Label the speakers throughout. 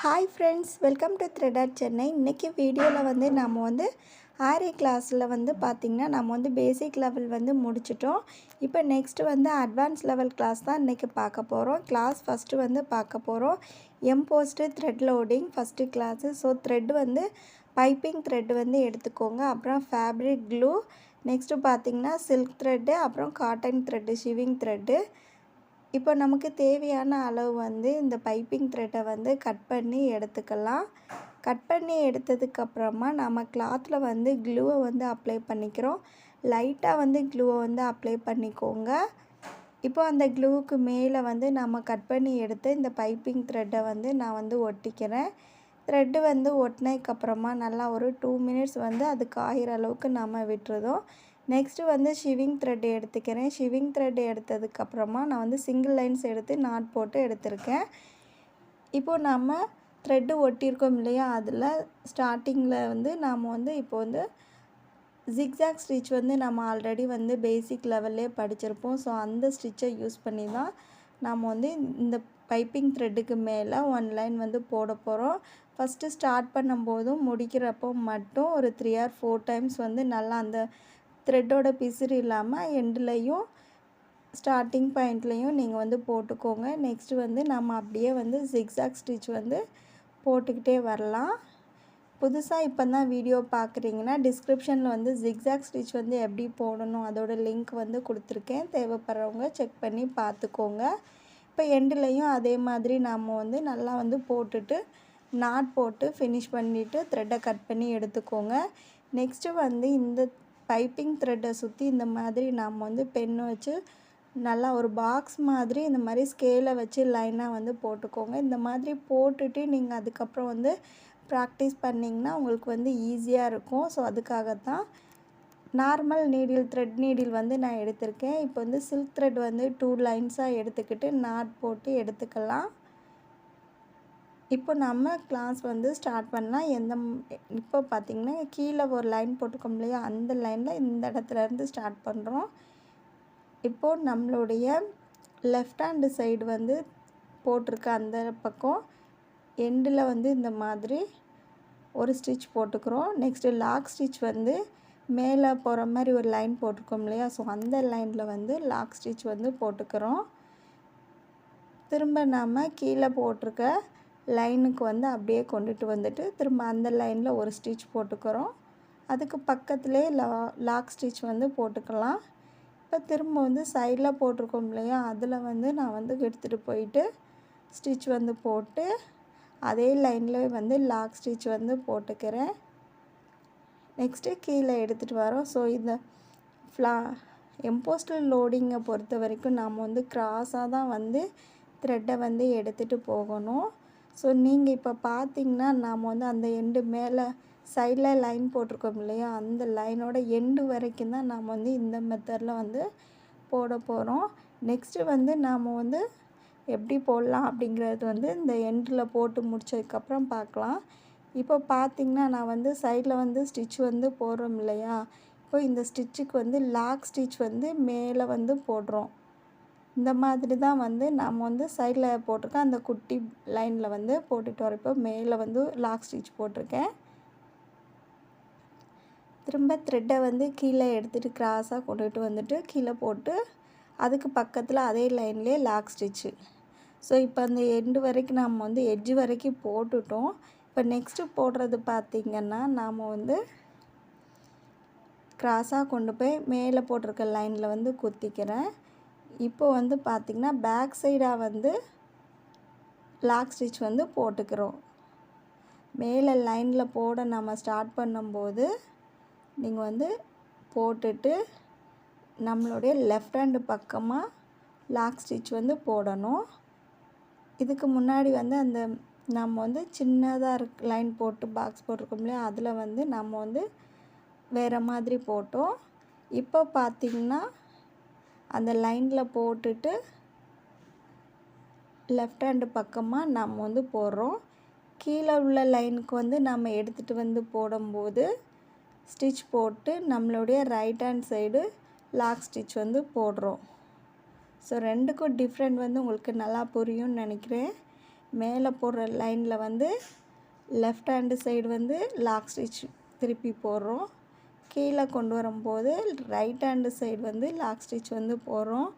Speaker 1: Hi friends, welcome to threaded Chennai. இன்றைக்கி வீடியோவில் வந்து நம்ம வந்து ஆரி கிளாஸில் வந்து பார்த்திங்கன்னா நம்ம வந்து பேசிக் லெவல் வந்து முடிச்சிட்டோம். இப்போ நெக்ஸ்ட்டு வந்து அட்வான்ஸ் லெவல் கிளாஸ் தான் இன்றைக்கி பார்க்க போகிறோம். கிளாஸ் ஃபஸ்ட்டு வந்து பார்க்க போகிறோம் embossed thread loading first class. So thread வந்து பைப்பிங் த்ரெட் வந்து எடுத்துக்கோங்க. அப்புறம் ஃபேப்ரிக் க்ளூ, நெக்ஸ்ட்டு பார்த்திங்கன்னா சில்க் த்ரெட்டு, அப்புறம் காட்டன் த்ரெட்டு, ஷிவிங் த்ரெட்டு. இப்போ நமக்கு தேவையான அளவு வந்து இந்த பைப்பிங் த்ரெட்டை வந்து கட் பண்ணி எடுத்துக்கலாம். கட் பண்ணி எடுத்ததுக்கப்புறமா நம்ம கிளாத்தில் வந்து க்ளூவை வந்து அப்ளை பண்ணிக்கிறோம். லைட்டாக வந்து க்ளூவை வந்து அப்ளை பண்ணிக்கோங்க. இப்போ அந்த க்ளூவுக்கு மேலே வந்து நம்ம கட் பண்ணி எடுத்து இந்த பைப்பிங் த்ரெட்டை வந்து நான் வந்து ஒட்டிக்கிறேன். த்ரெட்டு வந்து ஒட்டினதுக்கப்புறமா நல்லா ஒரு 2 மினிட்ஸ் வந்து அது காயிற அளவுக்கு நம்ம விட்டுருதோம். நெக்ஸ்ட்டு வந்து ஷிவிங் த்ரெட் எடுத்துக்கிறேன். ஷிவிங் த்ரெட் எடுத்ததுக்கப்புறமா நான் வந்து சிங்கிள் லைன்ஸ் எடுத்து நாட் போட்டு எடுத்திருக்கேன். இப்போது நம்ம த்ரெட்டு ஒட்டியிருக்கோம் இல்லையா, அதில் ஸ்டார்டிங்கில் வந்து நாம் வந்து இப்போ வந்து ஜிக்ஸாக் ஸ்டிச் வந்து நம்ம ஆல்ரெடி வந்து பேசிக் லெவல்லே படிச்சிருப்போம். ஸோ அந்த ஸ்டிச்சை யூஸ் பண்ணி தான் நாம் வந்து இந்த பைப்பிங் த்ரெட்டுக்கு மேலே 1 லைன் வந்து போட போகிறோம். ஃபஸ்ட்டு ஸ்டார்ட் பண்ணும்போதும் முடிக்கிறப்போ மட்டும் ஒரு 3 or 4 டைம்ஸ் வந்து நல்லா அந்த த்ரெட்டோட பிசிறு இல்லாமல் எண்ட்லேயும் ஸ்டார்டிங் பாயிண்ட்லேயும் நீங்கள் வந்து போட்டுக்கோங்க. நெக்ஸ்ட்டு வந்து நம்ம அப்படியே வந்து ஜிக்ஸாக் ஸ்டிச் வந்து போட்டுக்கிட்டே வரலாம். புதுசாக இப்போ தான் வீடியோ பார்க்குறீங்கன்னா டிஸ்கிரிப்ஷனில் வந்து ஜிக்ஸாக் ஸ்டிச் வந்து எப்படி போடணும் அதோட லிங்க் வந்து கொடுத்துருக்கேன். தேவைப்படுறவங்க செக் பண்ணி பார்த்துக்கோங்க. இப்போ எண்ட்லேயும் அதே மாதிரி நம்ம வந்து நல்லா வந்து போட்டுட்டு நாட் போட்டு ஃபினிஷ் பண்ணிவிட்டு த்ரெட்டை கட் பண்ணி எடுத்துக்கோங்க. நெக்ஸ்ட்டு வந்து இந்த பைப்பிங் த்ரெட்டை சுற்றி இந்த மாதிரி நாம் வந்து பென்னு வச்சு நல்லா ஒரு பாக்ஸ் மாதிரி இந்த மாதிரி ஸ்கேலை வச்சு லைனாக வந்து போட்டுக்கோங்க. இந்த மாதிரி போட்டுட்டு நீங்கள் அதுக்கப்புறம் வந்து ப்ராக்டிஸ் பண்ணிங்கன்னா உங்களுக்கு வந்து ஈஸியாக இருக்கும். ஸோ அதுக்காகத்தான் நார்மல் நீடில் த்ரெட் நீடில் வந்து நான் எடுத்திருக்கேன். இப்போ வந்து சில்க் த்ரெட் வந்து 2 லைன்ஸாக எடுத்துக்கிட்டு நாட் போட்டு எடுத்துக்கலாம். இப்போ நம்ம கிளாஸ் வந்து ஸ்டார்ட் பண்ணலாம். இப்போ பார்த்திங்கன்னா கீழே ஒரு லைன் போட்டுக்கோம் இல்லையா, அந்த லைனில் இந்த இடத்துலேருந்து ஸ்டார்ட் பண்ணுறோம். இப்போது நம்மளுடைய லெஃப்ட் ஹேண்டு சைடு வந்து போட்டிருக்க அந்த பக்கம் எண்டில் வந்து இந்த மாதிரி ஒரு ஸ்டிச் போட்டுக்கிறோம். நெக்ஸ்ட்டு லாக் ஸ்டிச் வந்து மேலே போகிற மாதிரி ஒரு லைன் போட்டிருக்கோம் இல்லையா, ஸோ அந்த லைனில் வந்து லாக் ஸ்டிச் வந்து போட்டுக்கிறோம். திரும்ப நம்ம கீழே போட்டிருக்க லைனுக்கு வந்து அப்படியே கொண்டுட்டு வந்துட்டு திரும்ப அந்த லைனில் ஒரு ஸ்டிச் போட்டுக்கிறோம். அதுக்கு பக்கத்துலேயே லாக் ஸ்டிச் வந்து போட்டுக்கலாம். இப்போ திரும்ப வந்து சைடில் போட்டிருக்கோம் இல்லையா, அதில் வந்து நான் வந்து எடுத்துகிட்டு போயிட்டு ஸ்டிச் வந்து போட்டு அதே லைனில் வந்து லாக் ஸ்டிச் வந்து போட்டுக்கிறேன். நெக்ஸ்ட்டு கீழே எடுத்துகிட்டு வரோம். ஸோ இந்த எம்போஸ்டல் லோடிங்கை பொறுத்த வரைக்கும் நாம் வந்து கிராஸாக தான் வந்து த்ரெட்டை வந்து எடுத்துகிட்டு போகணும். ஸோ நீங்கள் இப்போ பார்த்திங்கன்னா நாம் வந்து அந்த எண்டு மேலே சைடில் லைன் போட்டிருக்கோம் இல்லையா, அந்த லைனோட எண்டு வரைக்கும் தான் நாம் வந்து இந்த மெத்தடில் வந்து போட போகிறோம். நெக்ஸ்ட்டு வந்து நாம் வந்து எப்படி போடலாம் அப்படிங்கிறது வந்து இந்த எண்டில் போட்டு முடித்ததுக்கப்புறம் பார்க்கலாம். இப்போ பார்த்திங்கன்னா நான் வந்து சைடில் வந்து ஸ்டிச் வந்து போடுறோம் இல்லையா, இப்போ இந்த ஸ்டிச்சுக்கு வந்து லாக் ஸ்டிச் வந்து மேலே வந்து போடுறோம். இந்த மாதிரி தான் வந்து நாம் வந்து சைடில் போட்டிருக்க அந்த குட்டி லைனில் வந்து போட்டுட்டு வரோம். இப்போ மேலே வந்து லாக் ஸ்டிச் போட்டிருக்கேன். திரும்ப த்ரெட்டை வந்து கீழே எடுத்துகிட்டு கிராஸாக கொண்டுட்டு வந்துட்டு கீழே போட்டு அதுக்கு பக்கத்தில் அதே லைன்லேயே லாக் ஸ்டிச்சு. ஸோ இப்போ அந்த எண்டு வரைக்கும் நாம் வந்து எட்ஜு வரைக்கும் போட்டுட்டோம். இப்போ நெக்ஸ்ட்டு போடுறது பார்த்திங்கன்னா நாம் வந்து கிராஸாக கொண்டு போய் மேலே போட்டிருக்க லைனில் வந்து குத்திக்கிறேன். இப்போ வந்து பார்த்திங்கன்னா பேக் சைடாக வந்து லாக் ஸ்டிச் வந்து போட்டுக்கிறோம். மேலே லைனில் போட நம்ம ஸ்டார்ட் பண்ணும்போது நீங்கள் வந்து போட்டுட்டு நம்மளுடைய லெஃப்ட் ஹேண்டு பக்கமாக லாக் ஸ்டிச் வந்து போடணும். இதுக்கு முன்னாடி வந்து அந்த நம்ம வந்து சின்னதாக லைன் போட்டு பாக்ஸ் போட்டிருக்கோம் இல்லையா, அதில் வந்து நம்ம வந்து வேறு மாதிரி போட்டோம். இப்போ பார்த்திங்கன்னா அந்த லைனில் போட்டுட்டு லெஃப்ட் ஹேண்டு பக்கமாக நம்ம வந்து போடுறோம். கீழே உள்ள லைனுக்கு வந்து நம்ம எடுத்துகிட்டு வந்து போடும்போது ஸ்டிச் போட்டு நம்மளுடைய right hand side lock stitch வந்து போடுறோம். ஸோ ரெண்டுக்கும் டிஃப்ரெண்ட் வந்து உங்களுக்கு நல்லா புரியும்னு நினைக்கிறேன். மேலே போடுற லைனில் வந்து லெஃப்ட் ஹேண்டு சைடு வந்து லாக் ஸ்டிச் திருப்பி போடுறோம். கீழே கொண்டு வரும்போது ரைட் ஹேண்டு சைடு வந்து லாக் ஸ்டிச் வந்து போடுறோம்.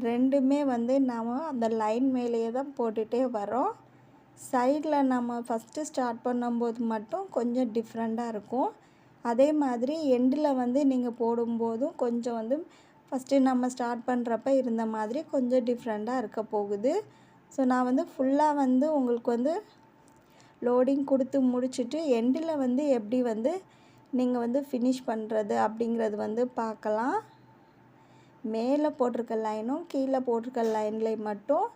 Speaker 1: ரெண்டுமே வந்து நாம் அந்த லைன் மேலேயே தான் போட்டுகிட்டே வரோம். சைடில் நம்ம ஃபஸ்ட்டு ஸ்டார்ட் பண்ணும்போது மட்டும் கொஞ்சம் டிஃப்ரெண்ட்டாக இருக்கும். அதே மாதிரி எண்டில் வந்து நீங்கள் போடும்போதும் கொஞ்சம் வந்து ஃபஸ்ட்டு நம்ம ஸ்டார்ட் பண்ணுறப்ப இருந்த மாதிரி கொஞ்சம் டிஃப்ரெண்ட்டாக இருக்க போகுது. ஸோ நான் வந்து ஃபுல்லாக வந்து உங்களுக்கு வந்து லோடிங் கொடுத்து முடிச்சுட்டு எண்டில் வந்து எப்படி வந்து நீங்கள் வந்து ஃபினிஷ் பண்ணுறது அப்படிங்கிறது வந்து பார்க்கலாம். மேலே போட்டிருக்க லைனும் கீழே போட்டிருக்க லைனில் மட்டும்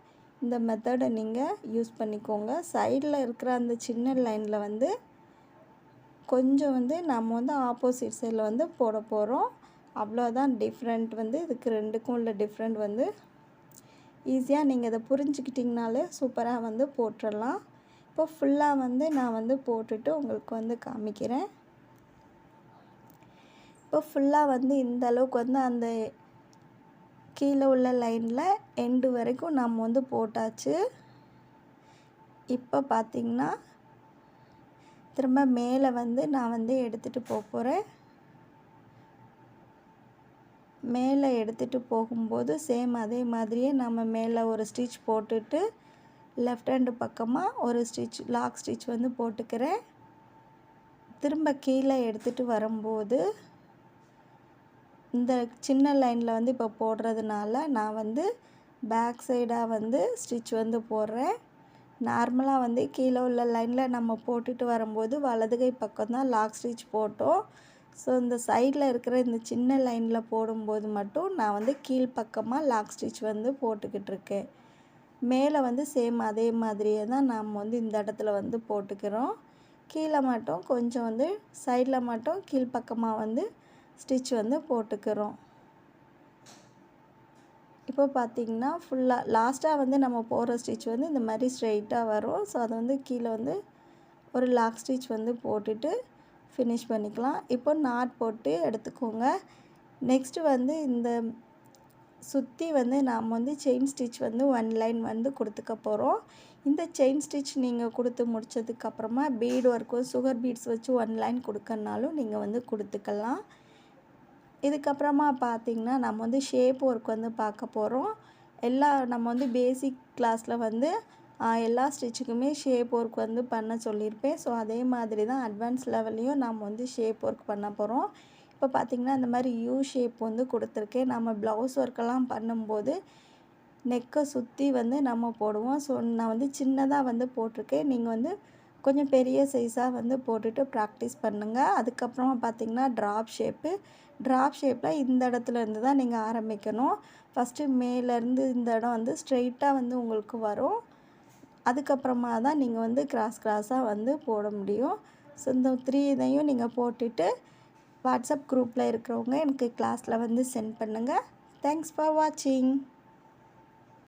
Speaker 1: இந்த மெத்தடை நீங்கள் யூஸ் பண்ணிக்கோங்க. சைடில் இருக்கிற அந்த சின்ன லைனில் வந்து கொஞ்சம் வந்து நம்ம வந்து ஆப்போசிட் சைடில் வந்து போட போகிறோம். அவ்வளோதான் டிஃப்ரெண்ட் வந்து இதுக்கு ரெண்டுக்கும் உள்ள டிஃப்ரெண்ட் வந்து ஈஸியாக நீங்கள் இதை புரிஞ்சுக்கிட்டிங்கனாலே சூப்பராக வந்து போட்டுடலாம். இப்போ ஃபுல்லாக வந்து நான் வந்து போட்டுட்டு உங்களுக்கு வந்து காமிக்கிறேன். இப்போ ஃபுல்லாக வந்து இந்த அளவுக்கு வந்து அந்த கீழே உள்ள லைனில் எண்டு வரைக்கும் நம்ம வந்து போட்டாச்சு. இப்போ பார்த்திங்கன்னா திரும்ப மேலே வந்து நான் வந்து எடுத்துகிட்டு போகிறேன். மேலே எடுத்துகிட்டு போகும்போது சேம் அதே மாதிரியே நம்ம மேலே ஒரு ஸ்டிச் போட்டுட்டு லெஃப்ட் ஹேண்டு பக்கமாக ஒரு ஸ்டிச் லாக் ஸ்டிச் வந்து போட்டுக்கிறேன். திரும்ப கீழே எடுத்துகிட்டு வரும்போது இந்த சின்ன லைனில் வந்து இப்போ போடுறதுனால நான் வந்து பேக் சைடாக வந்து ஸ்டிச் வந்து போடுறேன். நார்மலாக வந்து கீழே உள்ள லைனில் நம்ம போட்டுட்டு வரும்போது வலது கை பக்கம் தான் லாக் ஸ்டிச் போட்டோம். ஸோ இந்த சைடில் இருக்கிற இந்த சின்ன லைனில் போடும்போது மட்டும் நான் வந்து கீழ்ப்பக்கமாக லாக் ஸ்டிச் வந்து போட்டுக்கிட்டு இருக்கேன். மேலே வந்து சேம் அதே மாதிரியே தான் நாம் வந்து இந்த இடத்துல வந்து போட்டுக்கிறோம். கீழே மட்டும் கொஞ்சம் வந்து சைடில் மட்டும் கீழ்ப்பக்கமாக வந்து ஸ்டிச் வந்து போட்டுக்கிறோம். இப்போ பார்த்திங்கன்னா ஃபுல்லாக லாஸ்ட்டாக வந்து நம்ம போடுற ஸ்டிச் வந்து இந்த மாதிரி ஸ்ட்ரெயிட்டாக வரும். ஸோ அதை வந்து கீழே வந்து ஒரு லாக் ஸ்டிச் வந்து போட்டுட்டு ஃபினிஷ் பண்ணிக்கலாம். இப்போ நாட் போட்டு எடுத்துக்கோங்க. நெக்ஸ்ட்டு வந்து இந்த சுற்றி வந்து நாம் வந்து செயின் ஸ்டிச் வந்து 1 லைன் வந்து கொடுத்துக்க போகிறோம். இந்த செயின் ஸ்டிச் நீங்கள் கொடுத்து முடித்ததுக்கப்புறமா பீட் ஒர்க்கும் சுகர் பீட்ஸ் வச்சு 1 லைன் கொடுக்கறனாலும் நீங்கள் வந்து கொடுத்துக்கலாம். இதுக்கப்புறமா பார்த்திங்கன்னா நம்ம வந்து ஷேப் ஒர்க் வந்து பார்க்க போகிறோம். நம்ம வந்து பேசிக் கிளாஸில் வந்து எல்லா ஸ்டிச்சுக்குமே ஷேப் ஒர்க் வந்து பண்ண சொல்லியிருப்பேன். ஸோ அதே மாதிரி தான் அட்வான்ஸ் லெவல்லையும் நம்ம வந்து ஷேப் ஒர்க் பண்ண போகிறோம். இப்போ பார்த்திங்கன்னா இந்த மாதிரி யூ ஷேப் வந்து கொடுத்துருக்கேன். நம்ம ப்ளவுஸ் ஒர்க்கெல்லாம் பண்ணும்போது நெக்கை சுற்றி வந்து நம்ம போடுவோம். ஸோ நான் வந்து சின்னதாக வந்து போட்டிருக்கேன். நீங்கள் வந்து கொஞ்சம் பெரிய சைஸாக வந்து போட்டுட்டு ப்ராக்டிஸ் பண்ணுங்கள். அதுக்கப்புறமா பார்த்திங்கன்னா ட்ராப் ஷேப்பில் இந்த இடத்துல இருந்து தான் நீங்கள் ஆரம்பிக்கணும். ஃபஸ்ட்டு மேலேருந்து இந்த இடம் வந்து ஸ்ட்ரெயிட்டாக வந்து உங்களுக்கு வரும். அதுக்கப்புறமா தான் நீங்கள் வந்து கிராஸாக வந்து போட முடியும். ஸோ இந்த 3 இதையும் நீங்கள் போட்டுட்டு வாட்ஸ்அப் குரூப்பில் இருக்கிறவங்க எனக்கு கிளாஸில் வந்து சென்ட் பண்ணுங்கள். தேங்க்ஸ் ஃபார் வாட்சிங்.